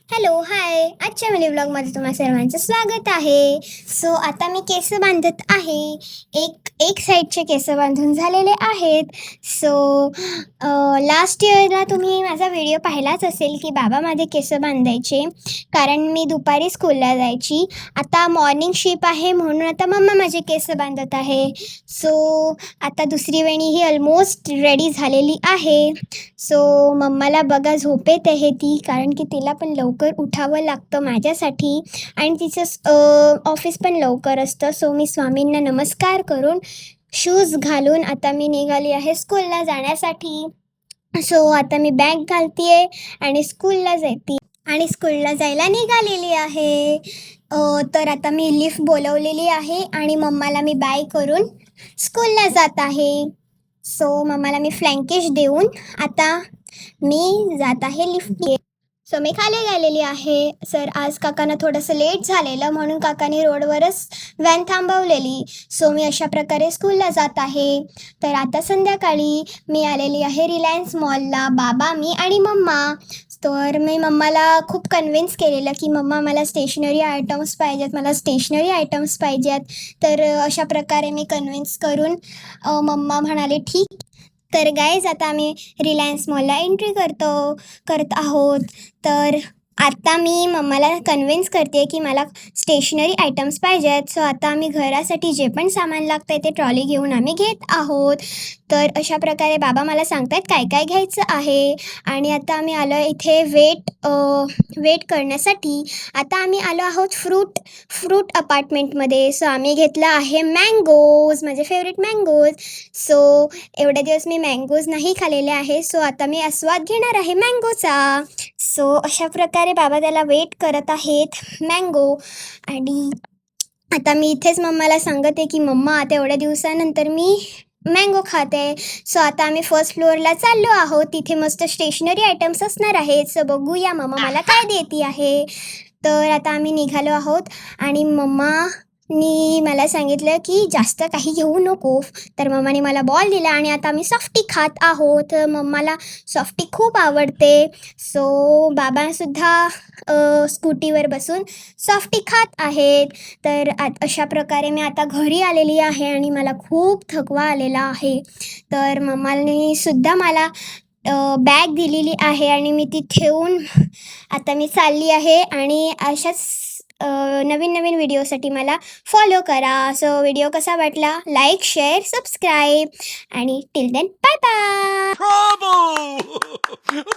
Hello, हाय. आजच्या mini व्लॉगमध्ये तुम्हा सर्वांचं स्वागत आहे. सो आता मी केस बांधत आहे. एक साईडचे केस बांधून झालेले आहेत. सो लास्ट इयरला तुम्ही माझा व्हिडिओ पाहिलाच असेल की बाबा माझे केस बांधायचे, कारण मी दुपारी स्कूलला जायची. आता मॉर्निंग शिफ्ट आहे म्हणून आता मम्मा माझे केस बांधत आहे. सो आता दुसरी वेणी ही ऑलमोस्ट रेडी झालेली आहे. सो मम्माला बघा झोपेत आहे ती, कारण की तिला पण लवकर उठावं लागतं माझ्यासाठी आणि तिचं ऑफिस पण लवकर असतं. सो मी स्वामींना नमस्कार करून शूज घालून आता मी निघाली आहे स्कूलला जाण्यासाठी. सो आता मी बॅग घालते आहे आणि स्कूलला जायला निघालेली आहे. तर आता मी लिफ्ट बोलवलेली आहे आणि मम्माला मी बाय करून स्कूलला जात आहे. सो मम्माला मी फ्लँकिश देऊन आता मी जात आहे लिफ्ट. सो मी खाली गेलेली आहे. सर आज काकांना थोडंसं लेट झालेलं म्हणून काकांनी रोडवरच व्हॅन थांबवलेली. सो मी अशा प्रकारे स्कूलला जात आहे. तर आता संध्याकाळी मी आलेली आहे रिलायन्स मॉलला, बाबा, मी आणि मम्मा. तर मी मम्माला खूप कन्व्हिन्स केलेलं की मम्मा मला स्टेशनरी आयटम्स पाहिजेत. तर अशा प्रकारे मी कन्व्हिन्स करून मम्मा म्हणाले ठीक. तर गाईज आता आम्ही रिलायन्स मॉलला एंट्री करत आहोत. तर आता मी मम्माला कन्व्हिन्स करते की मला स्टेशनरी आयटम्स पाहिजेत. सो आता आम्ही घरासाठी जे पण सामान लागतं आहे ते ट्रॉली घेऊन आम्ही घेत आहोत. तर अशा प्रकारे बाबा मला सांगत आहेत काय काय घ्यायचं आहे. आणि आता आम्ही आलो इथे वेट करण्यासाठी. आता आम्ही आलो आहोत फ्रूट अपार्टमेंटमध्ये. सो आम्ही घेतलं आहे मँगोज, माझे फेवरेट मँगोज. सो एवढे दिवस मी मँगोज नाही खाल्लेले आहे. सो आता मी आस्वाद घेणार आहे मँगोचा. सो अशा प्रकारे बाबा त्याला वेट करत आहेत मँगो. आणि आता मी इथेच मम्माला सांगत आहे की मम्मा आता एवढ्या दिवसानंतर मी मँगो खाते. सो आता आम्ही फर्स्ट फ्लोअरला चाललो आहोत. तिथे मस्त स्टेशनरी आयटम्स असणार आहेत. सो बघूया मम्मा मला काय देते आहे. तर आता आम्ही निघालो आहोत आणि मम्मानी मला सांगितलं की जास्त काही घेऊ नको. तर मम्माने मला बॉल दिला आणि आता आम्ही सॉफ्टी खात आहोत. मम्माला सॉफ्टी खूप आवडते. सो बाबासुद्धा स्कूटीवर बसून सॉफ्टी खात आहेत. तर अशा प्रकारे मी आता घरी आलेली आहे आणि मला खूप थकवा आलेला आहे. तर मम्माने सुद्धा मला बॅग दिलेली आहे आणि मी ती ठेवून आता मी चालली आहे. आणि अशाच नवीन व्हिडिओसाठी मला फॉलो करा. सो व्हिडिओ कसा वाटला, लाईक, शेअर, सबस्क्राईब आणि टिल देन बाय बाय.